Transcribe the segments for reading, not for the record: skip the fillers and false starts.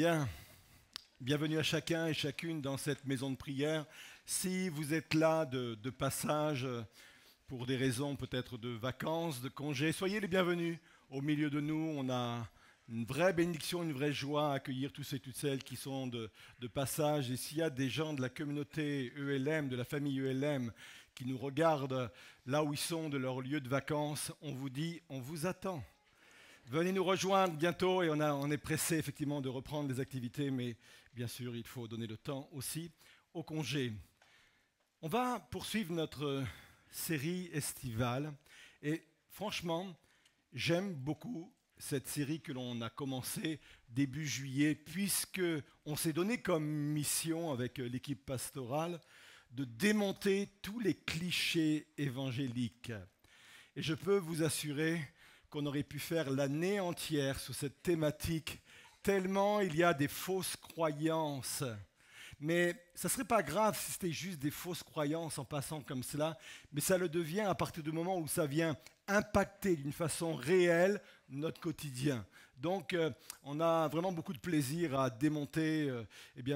Bien, bienvenue à chacun et chacune dans cette maison de prière. Si vous êtes là de passage pour des raisons peut-être de vacances, de congés, soyez les bienvenus au milieu de nous. On a une vraie bénédiction, une vraie joie à accueillir tous et toutes celles qui sont de passage. Et s'il y a des gens de la communauté ELM, de la famille ELM, qui nous regardent là où ils sont de leur lieu de vacances, on vous dit, on vous attend. Venez nous rejoindre bientôt et on est pressé effectivement de reprendre les activités, mais bien sûr il faut donner le temps aussi au congé. On va poursuivre notre série estivale et franchement j'aime beaucoup cette série que l'on a commencée début juillet puisque on s'est donné comme mission avec l'équipe pastorale de démonter tous les clichés évangéliques. Et je peux vous assurer qu'on aurait pu faire l'année entière sur cette thématique, tellement il y a des fausses croyances. Mais ça ne serait pas grave si c'était juste des fausses croyances en passant comme cela, mais ça le devient à partir du moment où ça vient impacter d'une façon réelle notre quotidien. Donc on a vraiment beaucoup de plaisir à démonter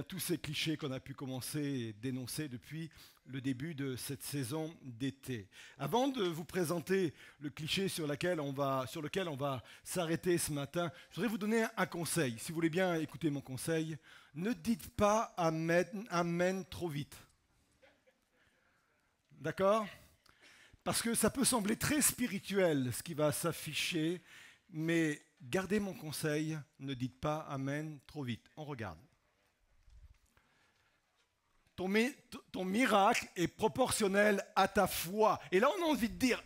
tous ces clichés qu'on a pu commencer et dénoncer depuis le début de cette saison d'été. Avant de vous présenter le cliché sur lequel on va s'arrêter ce matin, je voudrais vous donner un conseil. Si vous voulez bien écouter mon conseil, ne dites pas amen, amen trop vite. D'accord ? Parce que ça peut sembler très spirituel ce qui va s'afficher, mais gardez mon conseil, ne dites pas amen trop vite. On regarde. Ton miracle est proportionnel à ta foi. Et là, on a envie de dire.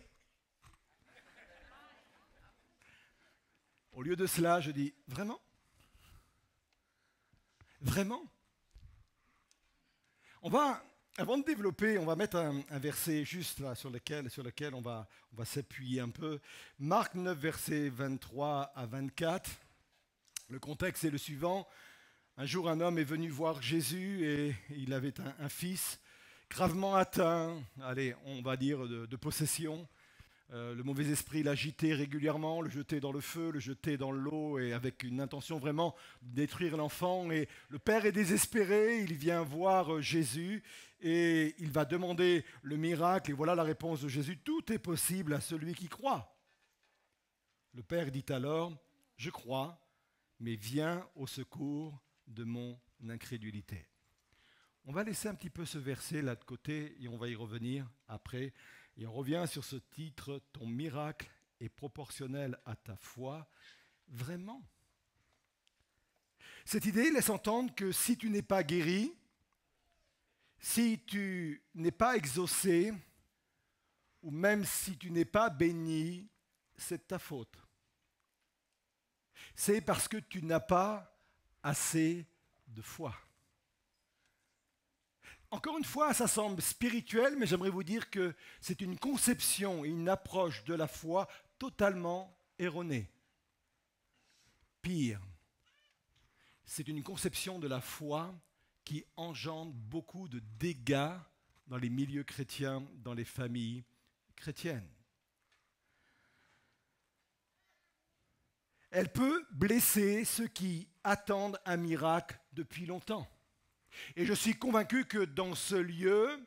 Au lieu de cela, je dis vraiment ? Vraiment ? Avant de développer, on va mettre un verset juste là sur lequel on va s'appuyer un peu. Marc 9, versets 23 à 24. Le contexte est le suivant. Un jour, un homme est venu voir Jésus et il avait un fils gravement atteint, on va dire, de possession. Le mauvais esprit l'agitait régulièrement, le jetait dans le feu, le jetait dans l'eau et avec une intention vraiment de détruire l'enfant. Et le père est désespéré, il vient voir Jésus et il va demander le miracle. Et voilà la réponse de Jésus, tout est possible à celui qui croit. Le père dit alors, je crois, mais viens au secours de mon incrédulité. On va laisser un petit peu ce verset là de côté et on va y revenir après. Et on revient sur ce titre, ton miracle est proportionnel à ta foi. Vraiment ? Cette idée laisse entendre que si tu n'es pas guéri, si tu n'es pas exaucé, ou même si tu n'es pas béni, c'est de ta faute. C'est parce que tu n'as pas assez de foi. Encore une fois, ça semble spirituel, mais j'aimerais vous dire que c'est une conception et une approche de la foi totalement erronée. Pire, c'est une conception de la foi qui engendre beaucoup de dégâts dans les milieux chrétiens, dans les familles chrétiennes. Elle peut blesser ceux qui attendent un miracle depuis longtemps. Et je suis convaincu que dans ce lieu,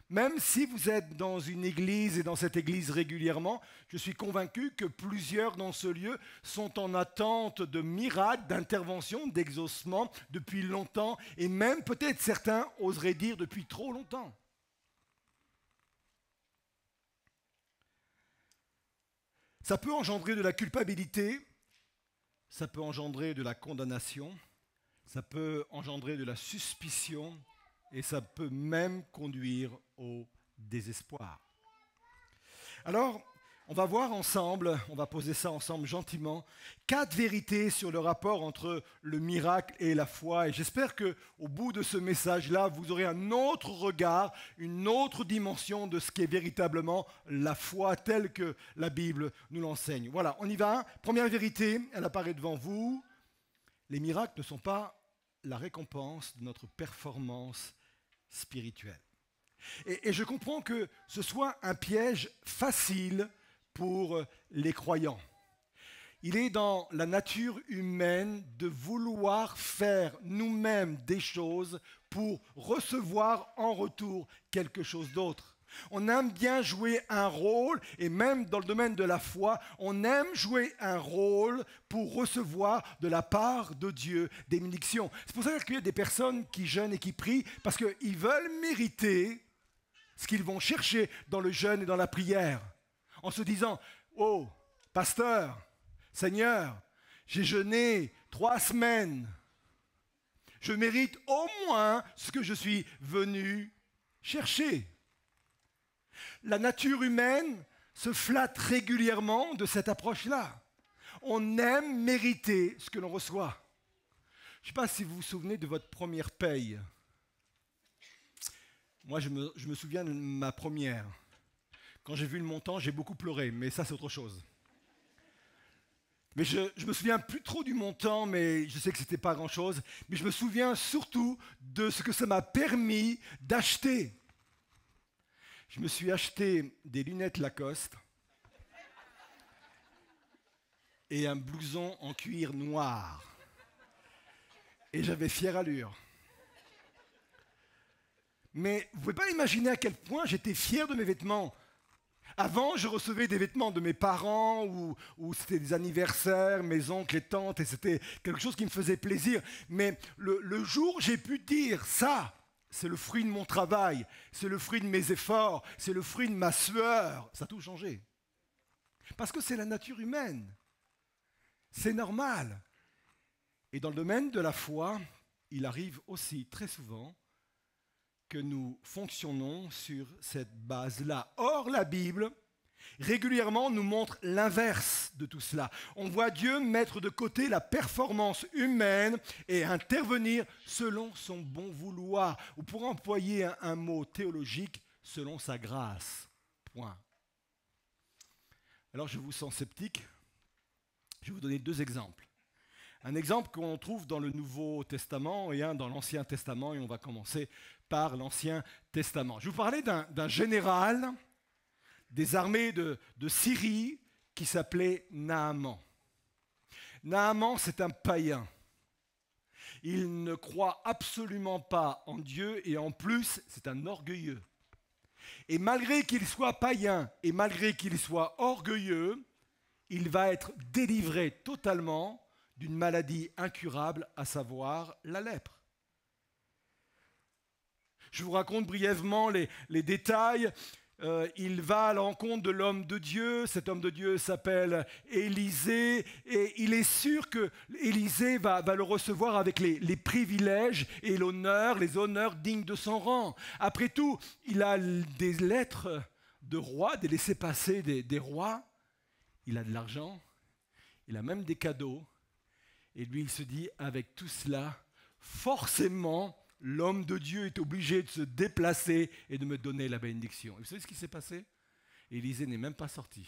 même si vous êtes dans une église et dans cette église régulièrement, je suis convaincu que plusieurs dans ce lieu sont en attente de miracles, d'interventions, d'exaucement depuis longtemps, et même peut-être certains oseraient dire depuis trop longtemps. Ça peut engendrer de la culpabilité, ça peut engendrer de la condamnation, ça peut engendrer de la suspicion et ça peut même conduire au désespoir. Alors, on va voir ensemble, on va poser ça ensemble gentiment, 4 vérités sur le rapport entre le miracle et la foi. Et j'espère qu'au bout de ce message-là, vous aurez un autre regard, une autre dimension de ce qu'est véritablement la foi telle que la Bible nous l'enseigne. Voilà, on y va. Première vérité, elle apparaît devant vous. Les miracles ne sont pas la récompense de notre performance spirituelle. Et je comprends que ce soit un piège facile pour les croyants. Il est dans la nature humaine de vouloir faire nous-mêmes des choses pour recevoir en retour quelque chose d'autre. On aime bien jouer un rôle, et même dans le domaine de la foi, on aime jouer un rôle pour recevoir de la part de Dieu des bénédictions. C'est pour ça qu'il y a des personnes qui jeûnent et qui prient, parce qu'ils veulent mériter ce qu'ils vont chercher dans le jeûne et dans la prière, en se disant « Oh, pasteur, Seigneur, j'ai jeûné 3 semaines. Je mérite au moins ce que je suis venu chercher. » La nature humaine se flatte régulièrement de cette approche-là. On aime mériter ce que l'on reçoit. Je ne sais pas si vous vous souvenez de votre première paye. Moi, je me souviens de ma première. Quand j'ai vu le montant, j'ai beaucoup pleuré, mais ça, c'est autre chose. Mais je me souviens plus trop du montant, mais je sais que ce n'était pas grand-chose. Mais je me souviens surtout de ce que ça m'a permis d'acheter. Je me suis acheté des lunettes Lacoste et un blouson en cuir noir. Et j'avais fière allure. Mais vous ne pouvez pas imaginer à quel point j'étais fier de mes vêtements. Avant, je recevais des vêtements de mes parents, ou c'était des anniversaires, mes oncles et tantes, et c'était quelque chose qui me faisait plaisir. Mais le jour où j'ai pu dire ça, c'est le fruit de mon travail, c'est le fruit de mes efforts, c'est le fruit de ma sueur, ça a tout changé. Parce que c'est la nature humaine. C'est normal. Et dans le domaine de la foi, il arrive aussi très souvent que nous fonctionnons sur cette base-là. Or, la Bible, régulièrement, nous montre l'inverse de tout cela. On voit Dieu mettre de côté la performance humaine et intervenir selon son bon vouloir, ou pour employer un mot théologique, selon sa grâce. Point. Alors, je vous sens sceptique. Je vais vous donner 2 exemples. Un exemple qu'on trouve dans le Nouveau Testament et un dans l'Ancien Testament, et on va commencer par l'Ancien Testament. Je vais vous parler d'un général des armées de Syrie qui s'appelait Naaman. Naaman, c'est un païen. Il ne croit absolument pas en Dieu et en plus, c'est un orgueilleux. Et malgré qu'il soit païen et malgré qu'il soit orgueilleux, il va être délivré totalement d'une maladie incurable, à savoir la lèpre. Je vous raconte brièvement les détails. Il va à l'encontre de l'homme de Dieu. Cet homme de Dieu s'appelle Élisée et il est sûr que Élisée va le recevoir avec les privilèges et l'honneur, les honneurs dignes de son rang. Après tout, il a des lettres de rois, des laissez-passer des rois. Il a de l'argent, il a même des cadeaux. Et lui, il se dit, avec tout cela, forcément, l'homme de Dieu est obligé de se déplacer et de me donner la bénédiction. Et vous savez ce qui s'est passé? Élisée n'est même pas sorti.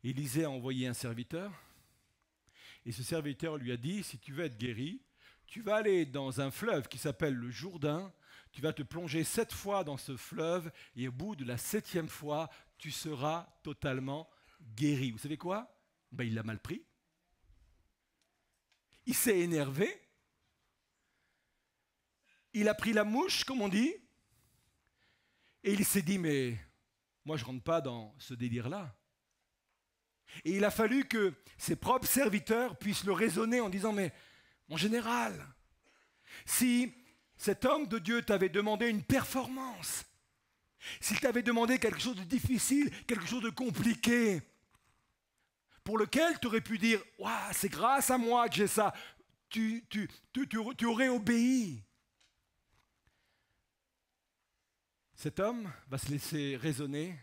Élisée a envoyé un serviteur, et ce serviteur lui a dit, si tu veux être guéri, tu vas aller dans un fleuve qui s'appelle le Jourdain, tu vas te plonger 7 fois dans ce fleuve, et au bout de la 7e fois, tu seras totalement guéri. Vous savez quoi? Il l'a mal pris. Il s'est énervé. Il a pris la mouche, comme on dit. Et il s'est dit, mais moi je ne rentre pas dans ce délire-là. Et il a fallu que ses propres serviteurs puissent le raisonner en disant, mais mon général, si cet homme de Dieu t'avait demandé une performance, s'il t'avait demandé quelque chose de difficile, quelque chose de compliqué, pour lequel tu aurais pu dire « Waouh, c'est grâce à moi que j'ai ça », tu aurais obéi. Cet homme va se laisser raisonner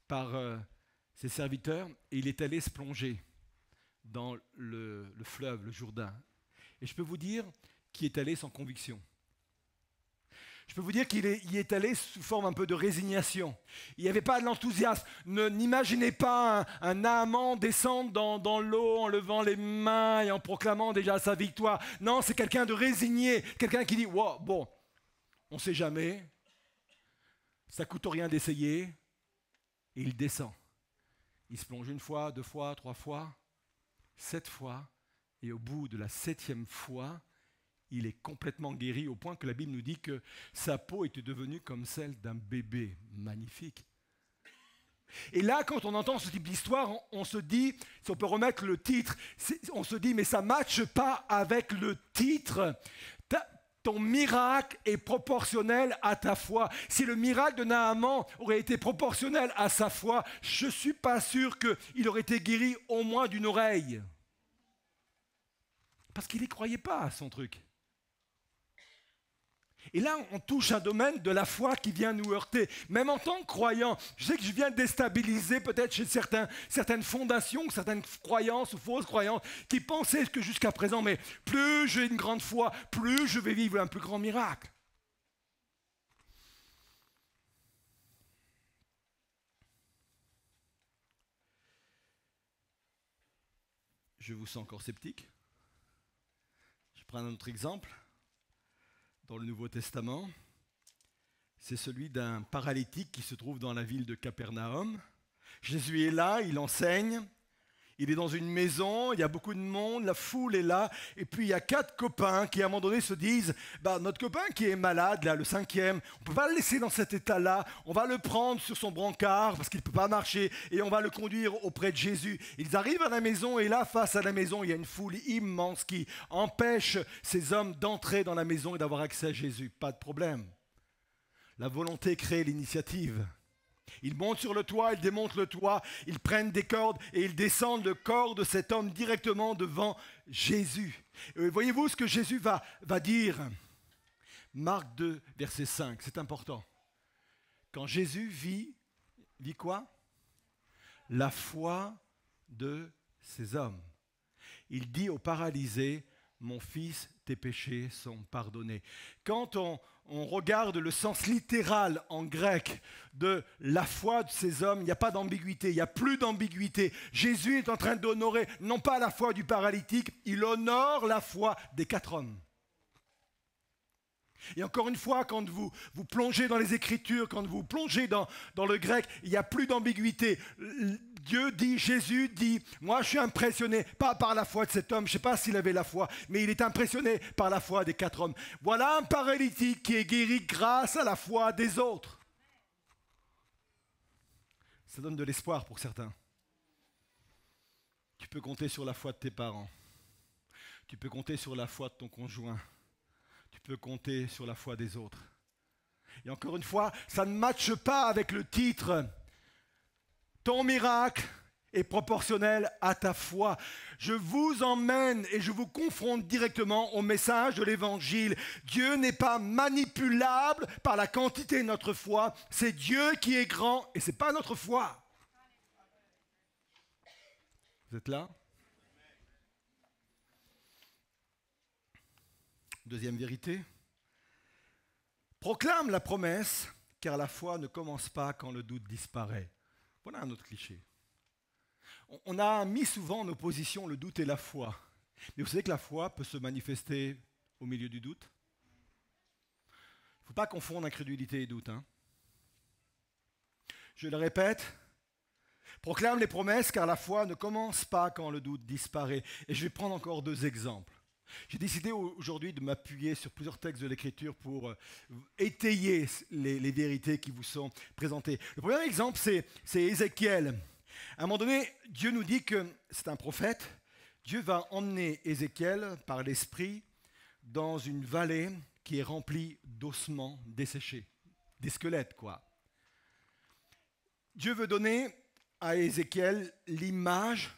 par ses serviteurs et il est allé se plonger dans le fleuve, le Jourdain. Et je peux vous dire qu'il est allé sans conviction. Je peux vous dire qu'il y est allé sous forme un peu de résignation. Il n'y avait pas de l'enthousiasme. N'imaginez pas un Naaman descendre dans l'eau en levant les mains et en proclamant déjà sa victoire. Non, c'est quelqu'un de résigné, quelqu'un qui dit wow, « bon, on ne sait jamais, ça ne coûte rien d'essayer ». Et il descend. Il se plonge une fois, 2 fois, 3 fois, 7 fois, et au bout de la 7e fois, il est complètement guéri au point que la Bible nous dit que sa peau était devenue comme celle d'un bébé. Magnifique. Et là, quand on entend ce type d'histoire, on se dit, si on peut remettre le titre, on se dit, mais ça ne matche pas avec le titre. Ton miracle est proportionnel à ta foi. Si le miracle de Naaman aurait été proportionnel à sa foi, je ne suis pas sûr qu'il aurait été guéri au moins d'une oreille. Parce qu'il n'y croyait pas à son truc. Et là, on touche un domaine de la foi qui vient nous heurter. Même en tant que croyant, je sais que je viens déstabiliser peut-être chez certaines fondations, certaines croyances ou fausses croyances qui pensaient que jusqu'à présent, mais plus j'ai une grande foi, plus je vais vivre un plus grand miracle. Je vous sens encore sceptique. Je prends un autre exemple. Dans le Nouveau Testament, c'est celui d'un paralytique qui se trouve dans la ville de Capernaum. Jésus est là, il enseigne, il est dans une maison, il y a beaucoup de monde, la foule est là, et puis il y a 4 copains qui à un moment donné se disent notre copain qui est malade, là, le 5e, on ne peut pas le laisser dans cet état-là, on va le prendre sur son brancard parce qu'il ne peut pas marcher, et on va le conduire auprès de Jésus. Ils arrivent à la maison, et là, face à la maison, il y a une foule immense qui empêche ces hommes d'entrer dans la maison et d'avoir accès à Jésus. Pas de problème. La volonté crée l'initiative. Ils montent sur le toit, ils démontent le toit, ils prennent des cordes et ils descendent le corps de cet homme directement devant Jésus. Et voyez-vous ce que Jésus va dire? Marc 2, verset 5, c'est important. Quand Jésus vit quoi? La foi de ces hommes. Il dit au paralysé, mon fils, tes péchés sont pardonnés. Quand on regarde le sens littéral en grec de la foi de ces hommes, il n'y a pas d'ambiguïté, il n'y a plus d'ambiguïté. Jésus est en train d'honorer non pas la foi du paralytique, il honore la foi des 4 hommes. Et encore une fois, quand vous plongez dans les Écritures, quand vous plongez dans le grec, il n'y a plus d'ambiguïté. Dieu dit, Jésus dit, moi je suis impressionné, pas par la foi de cet homme, je ne sais pas s'il avait la foi, mais il est impressionné par la foi des 4 hommes. Voilà un paralytique qui est guéri grâce à la foi des autres. Ça donne de l'espoir pour certains. Tu peux compter sur la foi de tes parents. Tu peux compter sur la foi de ton conjoint. Tu peux compter sur la foi des autres. Et encore une fois, ça ne matche pas avec le titre. Ton miracle est proportionnel à ta foi. Je vous emmène et je vous confronte directement au message de l'Évangile. Dieu n'est pas manipulable par la quantité de notre foi. C'est Dieu qui est grand et ce n'est pas notre foi. Vous êtes là? Deuxième vérité. Proclame la promesse, car la foi ne commence pas quand le doute disparaît. Voilà un autre cliché. On a mis souvent en opposition le doute et la foi. Mais vous savez que la foi peut se manifester au milieu du doute? Il ne faut pas confondre incrédulité et doute. Je le répète, proclame les promesses, car la foi ne commence pas quand le doute disparaît. Et je vais prendre encore 2 exemples. J'ai décidé aujourd'hui de m'appuyer sur plusieurs textes de l'Écriture pour étayer les vérités qui vous sont présentées. Le premier exemple, c'est Ézéchiel. À un moment donné, Dieu nous dit que c'est un prophète. Dieu va emmener Ézéchiel par l'Esprit dans une vallée qui est remplie d'ossements desséchés, des squelettes, quoi. Dieu veut donner à Ézéchiel l'image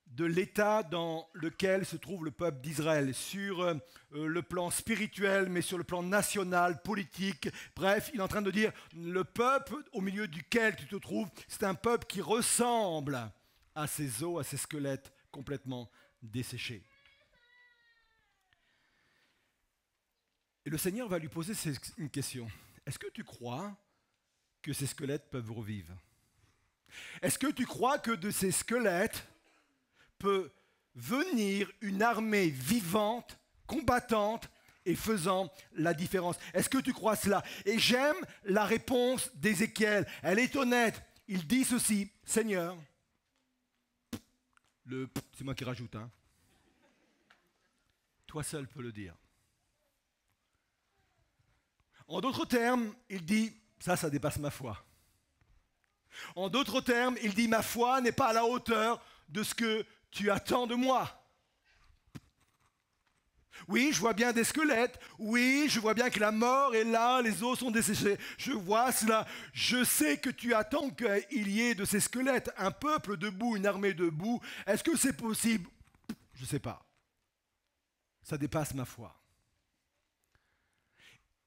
de l'état dans lequel se trouve le peuple d'Israël, sur le plan spirituel, mais sur le plan national, politique. Bref, il est en train de dire, le peuple au milieu duquel tu te trouves, c'est un peuple qui ressemble à ces os, à ces squelettes complètement desséchés. Et le Seigneur va lui poser une question. Est-ce que tu crois que ces squelettes peuvent revivre? Est-ce que tu crois que de ces squelettes peut venir une armée vivante, combattante et faisant la différence? Est-ce que tu crois cela? Et j'aime la réponse d'Ézéchiel. Elle est honnête. il dit ceci, Seigneur, c'est moi qui rajoute, hein. Toi seul peux le dire. En d'autres termes, il dit, ça dépasse ma foi. En d'autres termes, il dit, ma foi n'est pas à la hauteur de ce que tu attends de moi. Oui, je vois bien des squelettes. Oui, je vois bien que la mort est là, les os sont desséchés. Je vois cela. Je sais que tu attends qu'il y ait de ces squelettes un peuple debout, une armée debout. Est-ce que c'est possible? Je ne sais pas. Ça dépasse ma foi.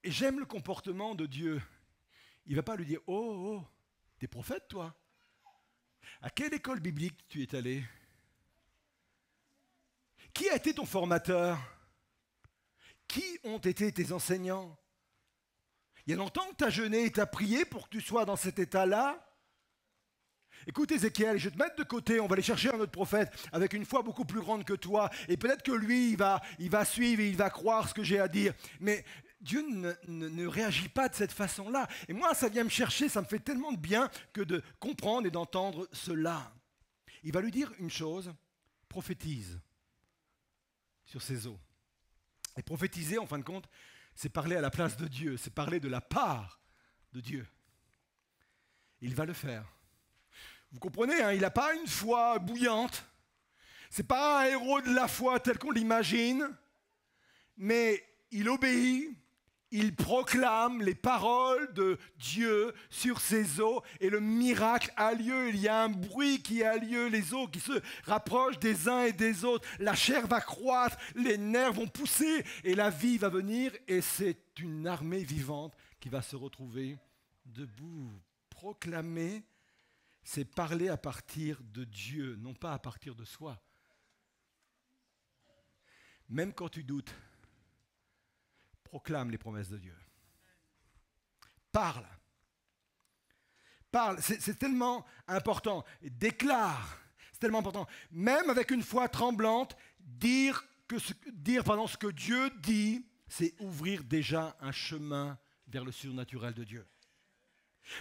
Et j'aime le comportement de Dieu. Il ne va pas lui dire, oh, t'es prophète toi? À quelle école biblique tu es allé? Qui a été ton formateur? Qui ont été tes enseignants? Il y a longtemps que tu as jeûné et tu as prié pour que tu sois dans cet état-là? Écoute Ézéchiel, je vais te mettre de côté, on va aller chercher un autre prophète avec une foi beaucoup plus grande que toi, et peut-être que lui, il va suivre et il va croire ce que j'ai à dire. Mais Dieu ne réagit pas de cette façon-là. Et moi, ça vient me chercher, ça me fait tellement de bien que de comprendre et d'entendre cela. Il va lui dire une chose, prophétise sur ses eaux. Et prophétiser, en fin de compte, c'est parler à la place de Dieu, c'est parler de la part de Dieu. Il va le faire. Vous comprenez, hein, il n'a pas une foi bouillante. Ce n'est pas un héros de la foi tel qu'on l'imagine, mais il obéit, il proclame les paroles de Dieu sur ses eaux et le miracle a lieu. Il y a un bruit qui a lieu, les eaux qui se rapprochent des uns et des autres. La chair va croître, les nerfs vont pousser et la vie va venir et c'est une armée vivante qui va se retrouver debout. Proclamer, c'est parler à partir de Dieu, non pas à partir de soi. Même quand tu doutes, proclame les promesses de Dieu. Parle. Parle, c'est tellement important. Déclare, c'est tellement important. Même avec une foi tremblante, dire ce que Dieu dit, c'est ouvrir déjà un chemin vers le surnaturel de Dieu.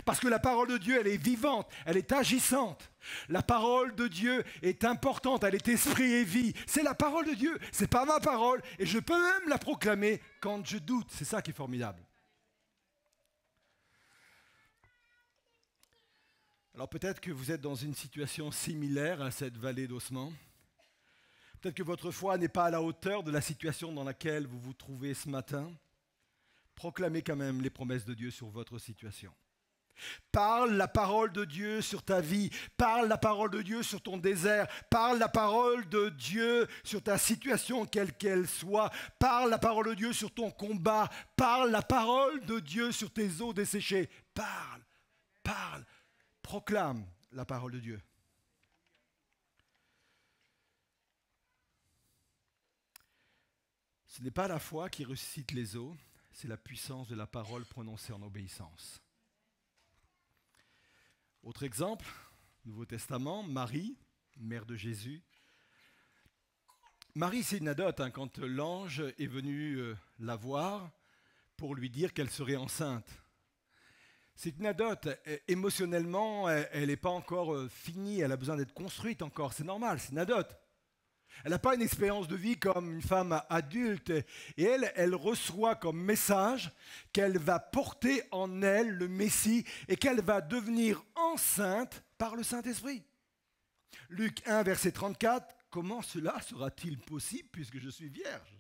Parce que la parole de Dieu, elle est vivante, elle est agissante. La parole de Dieu est importante, elle est esprit et vie. C'est la parole de Dieu, c'est pas ma parole. Et je peux même la proclamer quand je doute. C'est ça qui est formidable. Alors peut-être que vous êtes dans une situation similaire à cette vallée d'ossements. Peut-être que votre foi n'est pas à la hauteur de la situation dans laquelle vous vous trouvez ce matin. Proclamez quand même les promesses de Dieu sur votre situation. Parle la parole de Dieu sur ta vie, parle la parole de Dieu sur ton désert, parle la parole de Dieu sur ta situation quelle qu'elle soit, parle la parole de Dieu sur ton combat, parle la parole de Dieu sur tes eaux desséchées, parle, proclame la parole de Dieu. Ce n'est pas la foi qui ressuscite les eaux, c'est la puissance de la parole prononcée en obéissance. Autre exemple, Nouveau Testament, Marie, mère de Jésus. Marie, c'est une anecdote, hein, quand l'ange est venu la voir pour lui dire qu'elle serait enceinte. C'est une anecdote, émotionnellement, elle n'est pas encore finie, elle a besoin d'être construite encore, c'est normal, c'est une anecdote. Elle n'a pas une expérience de vie comme une femme adulte. Et elle reçoit comme message qu'elle va porter en elle le Messie et qu'elle va devenir enceinte par le Saint-Esprit. Luc 1, verset 34, « Comment cela sera-t-il possible puisque je suis vierge ?»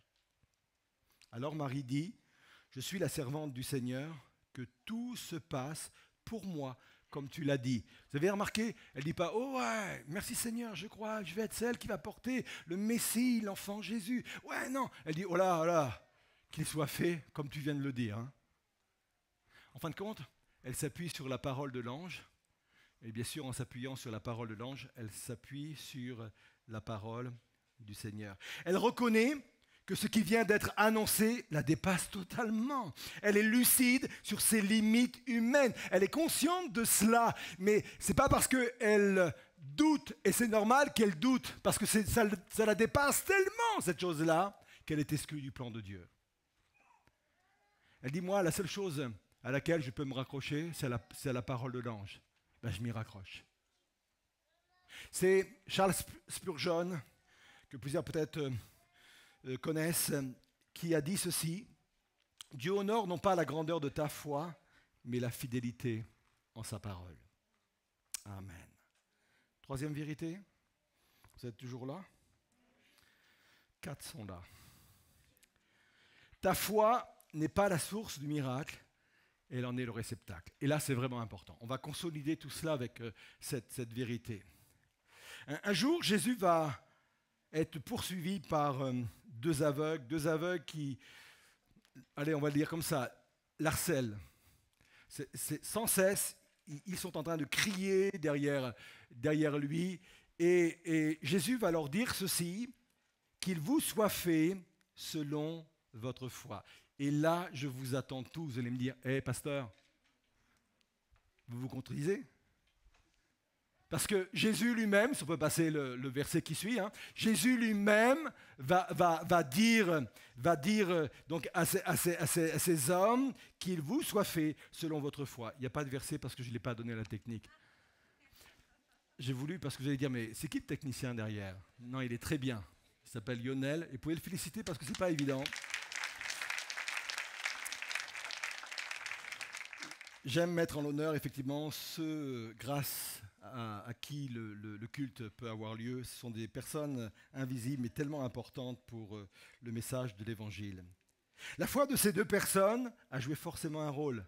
Alors Marie dit, « Je suis la servante du Seigneur, que tout se passe pour moi. » Comme tu l'as dit. Vous avez remarqué, elle ne dit pas « Oh ouais, merci Seigneur, je crois, je vais être celle qui va porter le Messie, l'enfant Jésus. » Ouais, non. Elle dit « Oh là, qu'il soit fait comme tu viens de le dire. Hein. » En fin de compte, elle s'appuie sur la parole de l'ange. Et bien sûr, en s'appuyant sur la parole de l'ange, elle s'appuie sur la parole du Seigneur. Elle reconnaît que ce qui vient d'être annoncé la dépasse totalement. Elle est lucide sur ses limites humaines. Elle est consciente de cela, mais ce n'est pas parce qu'elle doute, et c'est normal qu'elle doute, parce que ça la dépasse tellement, cette chose-là, qu'elle est exclue du plan de Dieu. Elle dit, moi, la seule chose à laquelle je peux me raccrocher, c'est la parole de l'ange. Ben, je m'y raccroche. C'est Charles Spurgeon, que plusieurs peut-être connaissent, qui a dit ceci: Dieu honore non pas la grandeur de ta foi, mais la fidélité en sa parole. Amen. Troisième vérité, vous êtes toujours là? 4 sont là. Ta foi n'est pas la source du miracle, elle en est le réceptacle. Et là, c'est vraiment important. On va consolider tout cela avec cette vérité. Un jour, Jésus va être poursuivi par deux aveugles qui, allez, on va le dire comme ça, l'harcèlent. C'est sans cesse, ils sont en train de crier derrière lui. Et Jésus va leur dire ceci: qu'il vous soit fait selon votre foi. Et là, je vous attends tous. Vous allez me dire: hé, pasteur, vous vous contredisez? Parce que Jésus lui-même, si on peut passer le verset qui suit, Jésus lui-même va dire donc à ces hommes qu'il vous soit fait selon votre foi. Il n'y a pas de verset parce que je ne l'ai pas donné à la technique. J'ai voulu parce que vous allez dire: mais c'est qui le technicien derrière? Non, il est très bien. Il s'appelle Lionel et vous pouvez le féliciter parce que ce n'est pas évident. J'aime mettre en l'honneur effectivement ceux grâce à qui le culte peut avoir lieu. Ce sont des personnes invisibles mais tellement importantes pour le message de l'Évangile. La foi de ces deux personnes a joué forcément un rôle,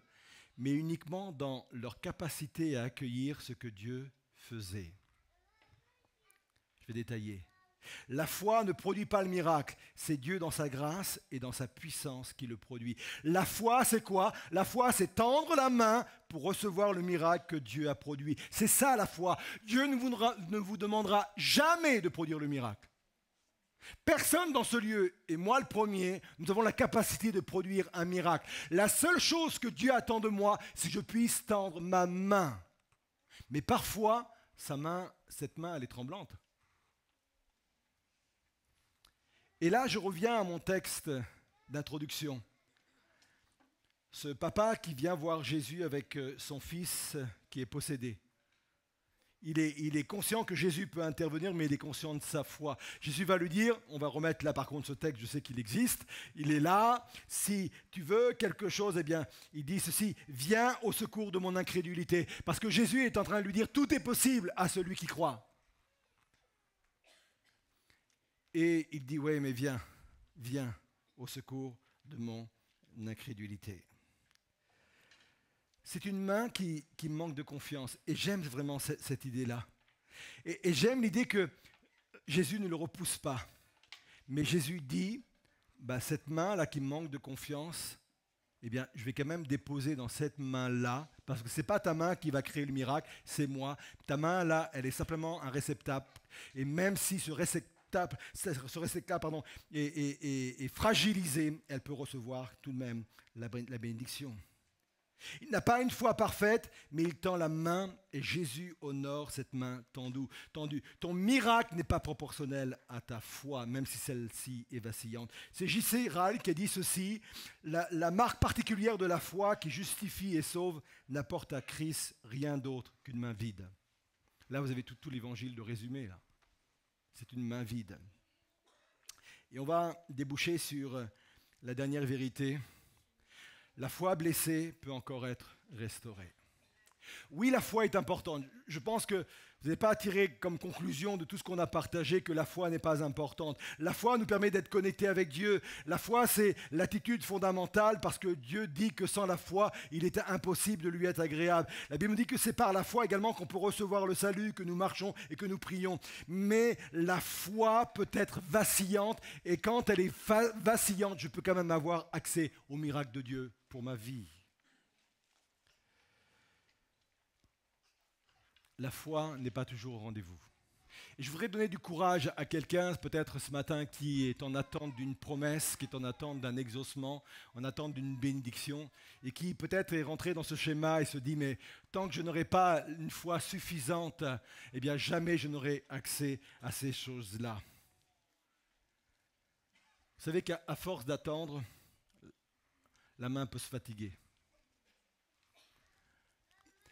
mais uniquement dans leur capacité à accueillir ce que Dieu faisait. Je vais détailler. La foi ne produit pas le miracle, c'est Dieu dans sa grâce et dans sa puissance qui le produit. La foi, c'est quoi? La foi, c'est tendre la main pour recevoir le miracle que Dieu a produit. C'est ça la foi. Dieu ne vous demandera jamais de produire le miracle. Personne dans ce lieu, et moi le premier, nous avons la capacité de produire un miracle. La seule chose que Dieu attend de moi, c'est que je puisse tendre ma main. Mais parfois, cette main, elle est tremblante. Et là, je reviens à mon texte d'introduction. Ce papa qui vient voir Jésus avec son fils qui est possédé. Il est conscient que Jésus peut intervenir, mais il est conscient de sa foi. Jésus va lui dire, on va remettre là par contre ce texte, je sais qu'il existe, il est là, si tu veux quelque chose, eh bien, il dit ceci: viens au secours de mon incrédulité. Parce que Jésus est en train de lui dire, tout est possible à celui qui croit. Et il dit: ouais, mais viens au secours de mon incrédulité. C'est une main qui manque de confiance. Et j'aime vraiment cette idée-là. Et j'aime l'idée que Jésus ne le repousse pas. Mais Jésus dit, cette main-là qui manque de confiance, eh bien, je vais quand même déposer dans cette main-là, parce que ce n'est pas ta main qui va créer le miracle, c'est moi. Ta main-là, elle est simplement un réceptacle. Et même si ce réceptacle est fragilisé, elle peut recevoir tout de même la bénédiction. Il n'a pas une foi parfaite, mais il tend la main et Jésus honore cette main tendue. Ton miracle n'est pas proportionnel à ta foi, même si celle-ci est vacillante. C'est J.C. Ryle qui a dit ceci: la marque particulière de la foi qui justifie et sauve n'apporte à Christ rien d'autre qu'une main vide. Là, vous avez tout l'évangile de résumé, là. C'est une main vide. Et on va déboucher sur la dernière vérité. La foi blessée peut encore être restaurée. Oui, la foi est importante. Je pense que vous n'avez pas à tirer comme conclusion de tout ce qu'on a partagé que la foi n'est pas importante. La foi nous permet d'être connectés avec Dieu. La foi, c'est l'attitude fondamentale parce que Dieu dit que sans la foi, il était impossible de lui être agréable. La Bible nous dit que c'est par la foi également qu'on peut recevoir le salut, que nous marchons et que nous prions. Mais la foi peut être vacillante et quand elle est vacillante, je peux quand même avoir accès au miracle de Dieu pour ma vie. La foi n'est pas toujours au rendez-vous. Et je voudrais donner du courage à quelqu'un, peut-être ce matin, qui est en attente d'une promesse, qui est en attente d'un exaucement, en attente d'une bénédiction, et qui peut-être est rentré dans ce schéma et se dit: mais tant que je n'aurai pas une foi suffisante, eh bien jamais je n'aurai accès à ces choses-là. Vous savez qu'à force d'attendre, la main peut se fatiguer.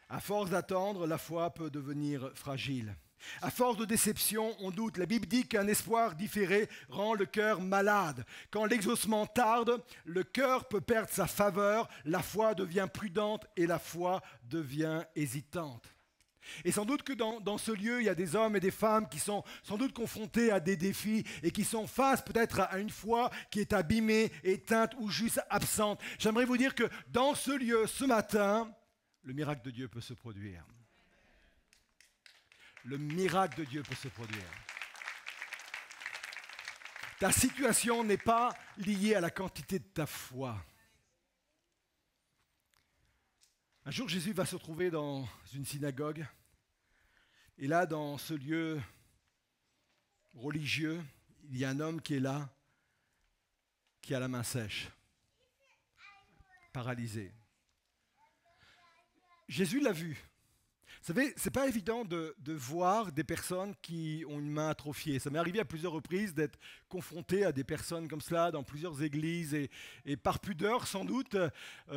À force d'attendre, la foi peut devenir fragile. À force de déception, on doute. La Bible dit qu'un espoir différé rend le cœur malade. Quand l'exaucement tarde, le cœur peut perdre sa faveur, la foi devient prudente et la foi devient hésitante. Et sans doute que dans ce lieu, il y a des hommes et des femmes qui sont sans doute confrontés à des défis et qui sont face peut-être à une foi qui est abîmée, éteinte ou juste absente. J'aimerais vous dire que dans ce lieu, ce matin, le miracle de Dieu peut se produire. Le miracle de Dieu peut se produire. Ta situation n'est pas liée à la quantité de ta foi. Un jour, Jésus va se trouver dans une synagogue. Et là, dans ce lieu religieux, il y a un homme qui est là, qui a la main sèche, paralysé. Jésus l'a vu. Vous savez, ce n'est pas évident de voir des personnes qui ont une main atrophiée. Ça m'est arrivé à plusieurs reprises d'être confronté à des personnes comme cela dans plusieurs églises et par pudeur, sans doute,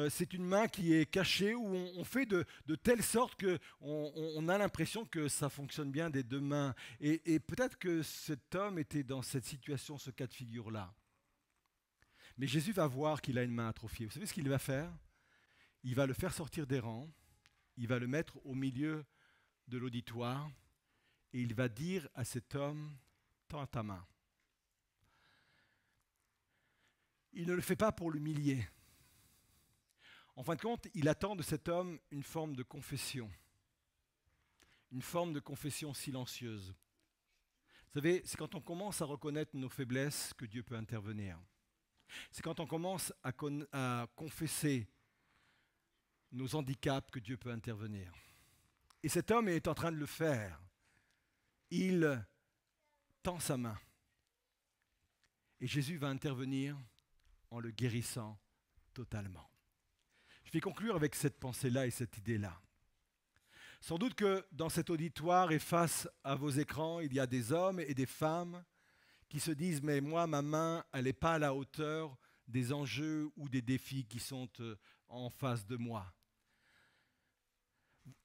c'est une main qui est cachée où on fait de telle sorte qu'on a l'impression que ça fonctionne bien des deux mains. Et peut-être que cet homme était dans cette situation, ce cas de figure-là. Mais Jésus va voir qu'il a une main atrophiée. Vous savez ce qu'il va faire? Il va le faire sortir des rangs. Il va le mettre au milieu de l'auditoire et il va dire à cet homme, tends ta main. Il ne le fait pas pour l'humilier. En fin de compte, il attend de cet homme une forme de confession silencieuse. Vous savez, c'est quand on commence à reconnaître nos faiblesses que Dieu peut intervenir. C'est quand on commence à confesser nos handicaps que Dieu peut intervenir. Et cet homme est en train de le faire. Il tend sa main. Et Jésus va intervenir en le guérissant totalement. Je vais conclure avec cette pensée-là et cette idée-là. Sans doute que dans cet auditoire et face à vos écrans, il y a des hommes et des femmes qui se disent « mais moi, ma main, elle n'est pas à la hauteur des enjeux ou des défis qui sont en face de moi. »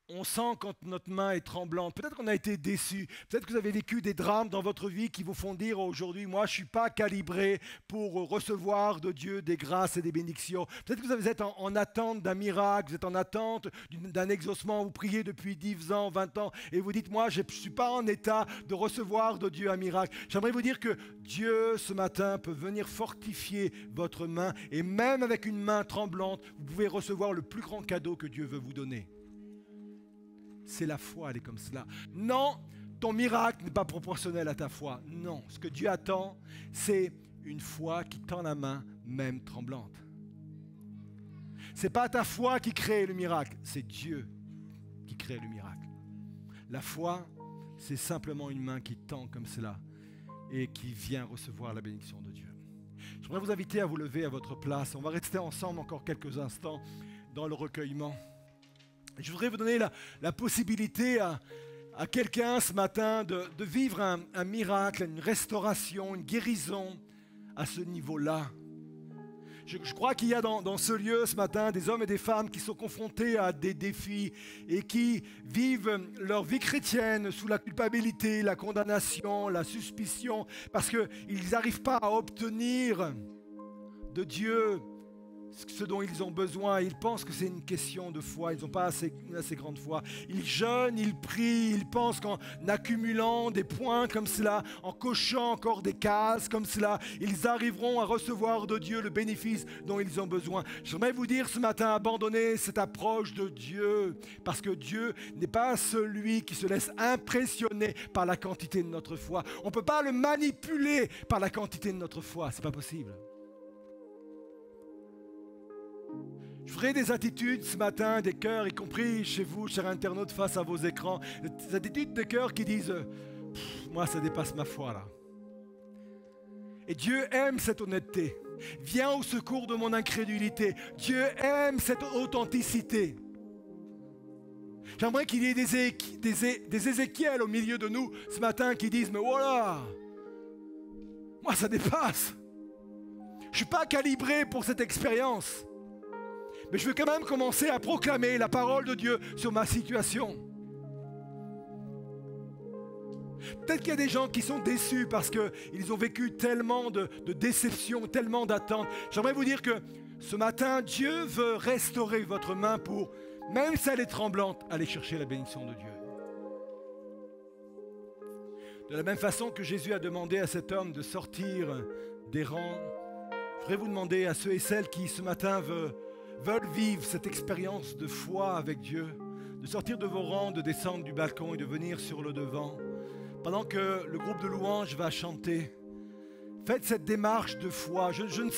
On sent quand notre main est tremblante. Peut-être qu'on a été déçu. Peut-être que vous avez vécu des drames dans votre vie qui vous font dire aujourd'hui, moi je ne suis pas calibré pour recevoir de Dieu des grâces et des bénédictions. Peut-être que vous êtes en attente d'un miracle, vous êtes en attente d'un exaucement, vous priez depuis 10 ans, 20 ans et vous dites, moi je ne suis pas en état de recevoir de Dieu un miracle. J'aimerais vous dire que Dieu ce matin peut venir fortifier votre main et même avec une main tremblante, vous pouvez recevoir le plus grand cadeau que Dieu veut vous donner. C'est la foi, elle est comme cela. Non, ton miracle n'est pas proportionnel à ta foi. Non, ce que Dieu attend, c'est une foi qui tend la main, même tremblante. Ce n'est pas ta foi qui crée le miracle, c'est Dieu qui crée le miracle. La foi, c'est simplement une main qui tend comme cela et qui vient recevoir la bénédiction de Dieu. J'aimerais vous inviter à vous lever à votre place. On va rester ensemble encore quelques instants dans le recueillement. Je voudrais vous donner la possibilité à quelqu'un ce matin de vivre un miracle, une restauration, une guérison à ce niveau-là. Je crois qu'il y a dans ce lieu ce matin des hommes et des femmes qui sont confrontés à des défis et qui vivent leur vie chrétienne sous la culpabilité, la condamnation, la suspicion, parce qu'ils n'arrivent pas à obtenir de Dieu ce dont ils ont besoin. Ils pensent que c'est une question de foi. Ils n'ont pas assez grande foi. Ils jeûnent, ils prient, ils pensent qu'en accumulant des points comme cela, en cochant encore des cases comme cela, ils arriveront à recevoir de Dieu le bénéfice dont ils ont besoin. J'aimerais vous dire ce matin, abandonnez cette approche de Dieu, parce que Dieu n'est pas celui qui se laisse impressionner par la quantité de notre foi. On ne peut pas le manipuler par la quantité de notre foi. Ce n'est pas possible. Je ferai des attitudes ce matin, des cœurs, y compris chez vous, chers internautes, face à vos écrans, des attitudes de cœur qui disent « moi, ça dépasse ma foi, là ». Et Dieu aime cette honnêteté. Viens au secours de mon incrédulité. Dieu aime cette authenticité. J'aimerais qu'il y ait des Ézéchiel au milieu de nous ce matin qui disent « mais voilà, moi, ça dépasse. Je ne suis pas calibré pour cette expérience. » Mais je veux quand même commencer à proclamer la parole de Dieu sur ma situation. Peut-être qu'il y a des gens qui sont déçus parce qu'ils ont vécu tellement de déceptions, tellement d'attentes. J'aimerais vous dire que ce matin, Dieu veut restaurer votre main pour, même si elle est tremblante, aller chercher la bénédiction de Dieu. De la même façon que Jésus a demandé à cet homme de sortir des rangs, je voudrais vous demander à ceux et celles qui ce matin veulent vivre cette expérience de foi avec Dieu, de sortir de vos rangs, de descendre du balcon et de venir sur le devant. Pendant que le groupe de louanges va chanter, faites cette démarche de foi. Je ne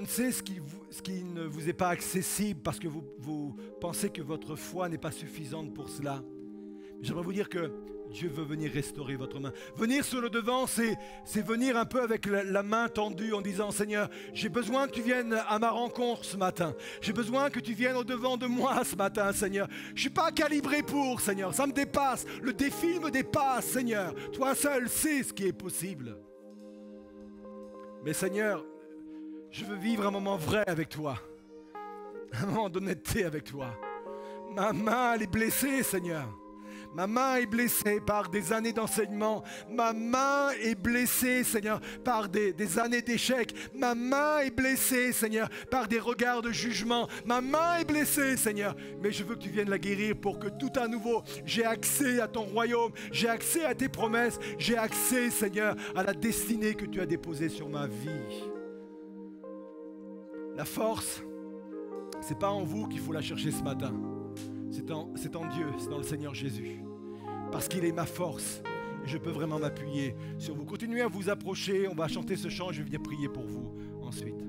sais ce qui ne vous est pas accessible parce que vous pensez que votre foi n'est pas suffisante pour cela. J'aimerais vous dire que Dieu veut venir restaurer votre main. Venir sur le devant, c'est venir un peu avec la main tendue en disant « Seigneur, j'ai besoin que tu viennes à ma rencontre ce matin. J'ai besoin que tu viennes au-devant de moi ce matin, Seigneur. Je ne suis pas calibré pour, Seigneur. Ça me dépasse. Le défi me dépasse, Seigneur. Toi seul sais ce qui est possible. Mais Seigneur, je veux vivre un moment vrai avec toi. Un moment d'honnêteté avec toi. Ma main, elle est blessée, Seigneur. Ma main est blessée par des années d'enseignement. Ma main est blessée, Seigneur, par des années d'échecs. Ma main est blessée, Seigneur, par des regards de jugement. Ma main est blessée, Seigneur. Mais je veux que tu viennes la guérir pour que tout à nouveau, j'ai accès à ton royaume. J'ai accès à tes promesses. J'ai accès, Seigneur, à la destinée que tu as déposée sur ma vie. La force, ce n'est pas en vous qu'il faut la chercher ce matin. C'est en Dieu, c'est dans le Seigneur Jésus. Parce qu'il est ma force. Et je peux vraiment m'appuyer sur vous. Continuez à vous approcher. On va chanter ce chant. Je vais venir prier pour vous ensuite.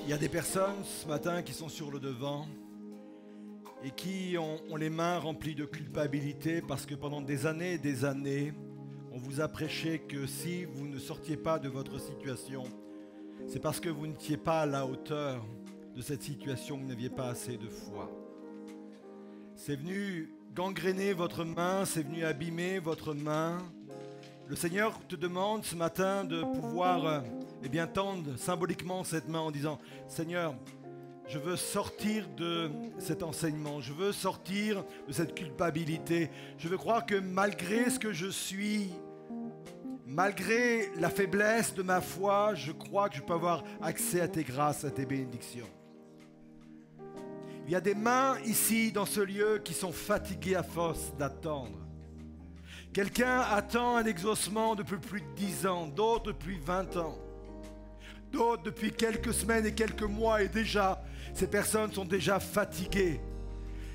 Il y a des personnes ce matin qui sont sur le devant et qui ont les mains remplies de culpabilité parce que pendant des années et des années, On vous a prêché que si vous ne sortiez pas de votre situation, c'est parce que vous n'étiez pas à la hauteur de cette situation, vous n'aviez pas assez de foi. C'est venu gangréner votre main, c'est venu abîmer votre main. Le Seigneur te demande ce matin de pouvoir tendre symboliquement cette main en disant « Seigneur, je veux sortir de cet enseignement, je veux sortir de cette culpabilité. Je veux croire que malgré ce que je suis, malgré la faiblesse de ma foi, je crois que je peux avoir accès à tes grâces, à tes bénédictions. » Il y a des mains ici dans ce lieu qui sont fatiguées à force d'attendre. Quelqu'un attend un exaucement depuis plus de 10 ans, d'autres depuis 20 ans. D'autres depuis quelques semaines et quelques mois et déjà, ces personnes sont déjà fatiguées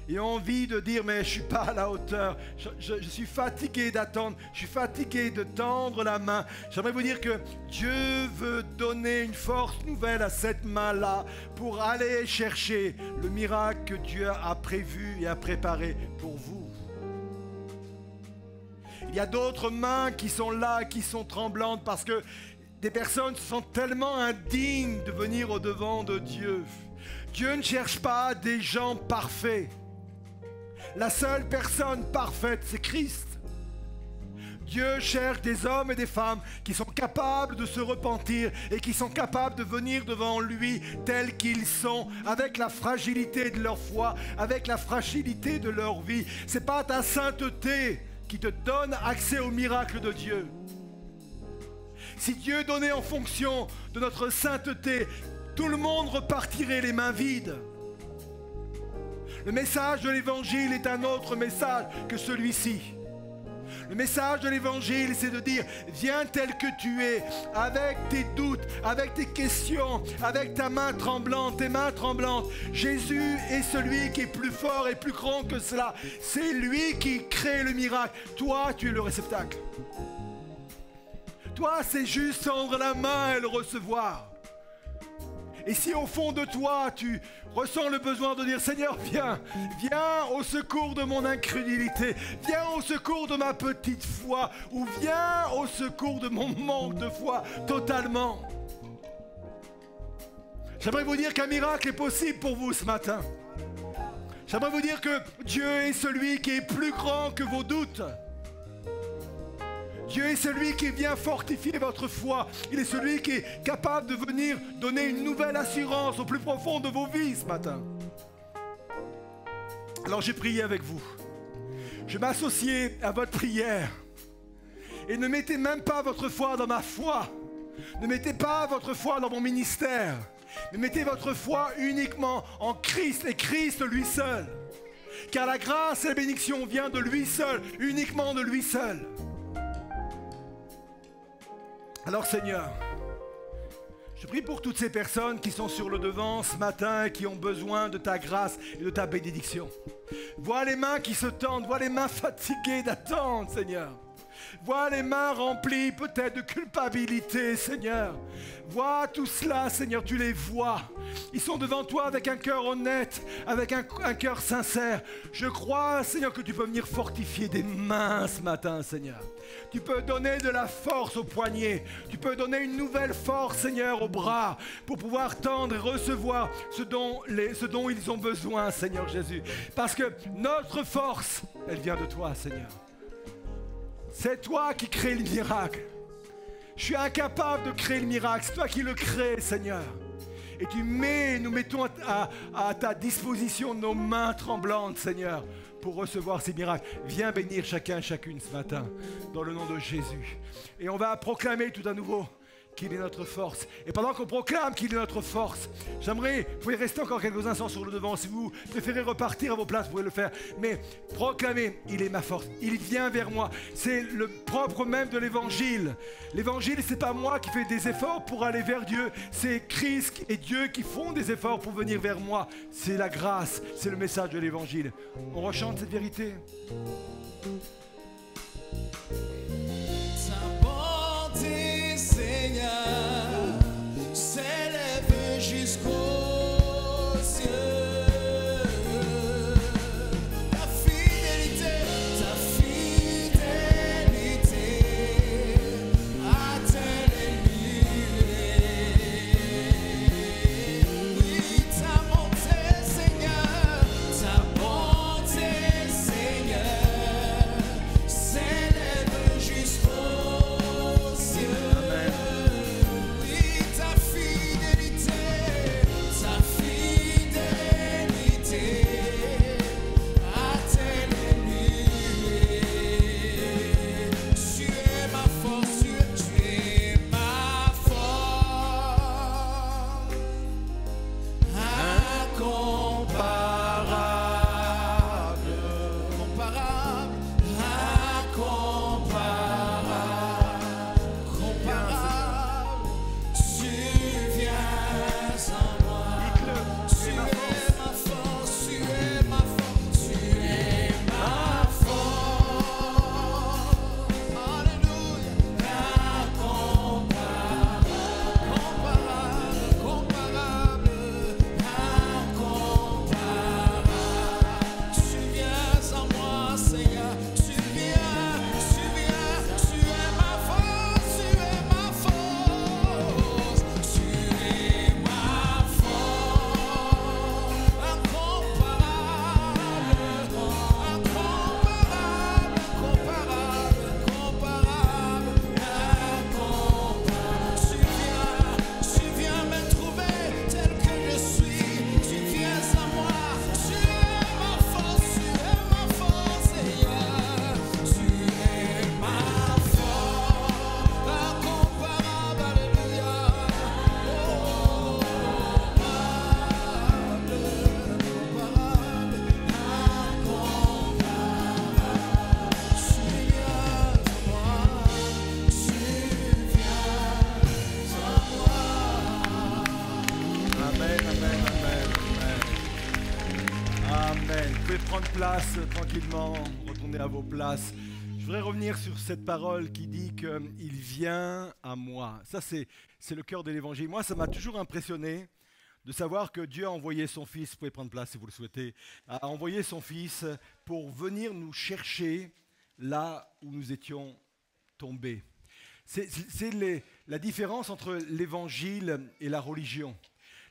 et ont envie de dire mais je ne suis pas à la hauteur, je suis fatigué d'attendre, je suis fatigué de tendre la main. J'aimerais vous dire que Dieu veut donner une force nouvelle à cette main-là pour aller chercher le miracle que Dieu a prévu et a préparé pour vous. Il y a d'autres mains qui sont là, qui sont tremblantes parce que des personnes se sentent tellement indignes de venir au-devant de Dieu. Dieu ne cherche pas des gens parfaits. La seule personne parfaite, c'est Christ. Dieu cherche des hommes et des femmes qui sont capables de se repentir et qui sont capables de venir devant lui tels qu'ils sont, avec la fragilité de leur foi, avec la fragilité de leur vie. Ce n'est pas ta sainteté qui te donne accès au miracle de Dieu. Si Dieu donnait en fonction de notre sainteté, tout le monde repartirait les mains vides. Le message de l'Évangile est un autre message que celui-ci. Le message de l'Évangile, c'est de dire, viens tel que tu es, avec tes doutes, avec tes questions, avec ta main tremblante, tes mains tremblantes. Jésus est celui qui est plus fort et plus grand que cela. C'est lui qui crée le miracle. Toi, tu es le réceptacle. Toi, c'est juste tendre la main et le recevoir. Et si au fond de toi, tu ressens le besoin de dire « Seigneur, viens au secours de mon incrédulité, viens au secours de ma petite foi, ou viens au secours de mon manque de foi totalement. » J'aimerais vous dire qu'un miracle est possible pour vous ce matin. J'aimerais vous dire que Dieu est celui qui est plus grand que vos doutes. Dieu est celui qui vient fortifier votre foi. Il est celui qui est capable de venir donner une nouvelle assurance au plus profond de vos vies ce matin. Alors j'ai prié avec vous. Je m'associais à votre prière. Et ne mettez même pas votre foi dans ma foi. Ne mettez pas votre foi dans mon ministère. Mais mettez votre foi uniquement en Christ et Christ lui seul. Car la grâce et la bénédiction vient de lui seul, uniquement de lui seul. Alors Seigneur, je prie pour toutes ces personnes qui sont sur le devant ce matin et qui ont besoin de ta grâce et de ta bénédiction. Vois les mains qui se tendent, vois les mains fatiguées d'attendre, Seigneur. Vois les mains remplies peut-être de culpabilité, Seigneur. Vois tout cela, Seigneur, tu les vois. Ils sont devant toi avec un cœur honnête, avec un cœur sincère. Je crois, Seigneur, que tu peux venir fortifier des mains ce matin, Seigneur. Tu peux donner de la force aux poignets. Tu peux donner une nouvelle force, Seigneur, aux bras pour pouvoir tendre et recevoir ce dont ils ont besoin, Seigneur Jésus. Parce que notre force, elle vient de toi, Seigneur. C'est toi qui crée le miracle. Je suis incapable de créer le miracle. C'est toi qui le crées, Seigneur. Et nous mettons à ta disposition nos mains tremblantes, Seigneur, pour recevoir ces miracles. Viens bénir chacun et chacune ce matin, dans le nom de Jésus. Et on va proclamer tout à nouveau qu'il est notre force. Et pendant qu'on proclame qu'il est notre force, j'aimerais, vous pouvez rester encore quelques instants sur le devant. Si vous préférez repartir à vos places, vous pouvez le faire. Mais proclamez, il est ma force. Il vient vers moi. C'est le propre même de l'Évangile. L'Évangile, c'est pas moi qui fais des efforts pour aller vers Dieu. C'est Christ et Dieu qui font des efforts pour venir vers moi. C'est la grâce, c'est le message de l'Évangile. On rechante cette vérité. Seigneur, s'élève jusqu'aux cieux. Ta fidélité prendre place tranquillement, retourner à vos places. Je voudrais revenir sur cette parole qui dit qu'il vient à moi. Ça, c'est le cœur de l'évangile. Moi, ça m'a toujours impressionné de savoir que Dieu a envoyé son Fils, vous pouvez prendre place si vous le souhaitez, a envoyé son Fils pour venir nous chercher là où nous étions tombés. C'est la différence entre l'évangile et la religion.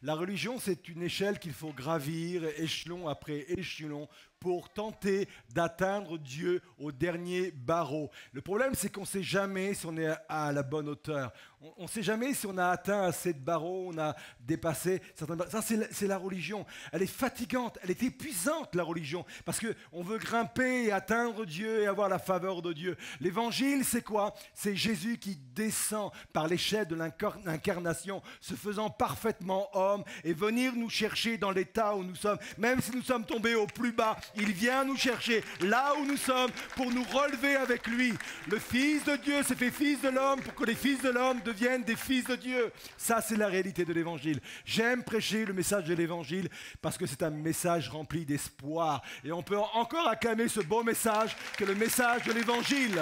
La religion, c'est une échelle qu'il faut gravir, échelon après échelon, pour tenter d'atteindre Dieu au dernier barreau. Le problème, c'est qu'on ne sait jamais si on est à la bonne hauteur. On ne sait jamais si on a atteint assez de barreaux, on a dépassé certains barreaux. Ça, c'est la religion. Elle est fatigante, elle est épuisante, la religion, parce qu'on veut grimper et atteindre Dieu et avoir la faveur de Dieu. L'évangile, c'est quoi? C'est Jésus qui descend par l'échelle de l'incarnation, se faisant parfaitement homme et venir nous chercher dans l'état où nous sommes. Même si nous sommes tombés au plus bas, il vient nous chercher là où nous sommes pour nous relever avec lui. Le Fils de Dieu s'est fait Fils de l'homme pour que les fils de l'homme deviennent des fils de Dieu. Ça, c'est la réalité de l'Évangile. J'aime prêcher le message de l'Évangile parce que c'est un message rempli d'espoir. Et on peut encore acclamer ce beau message que le message de l'Évangile.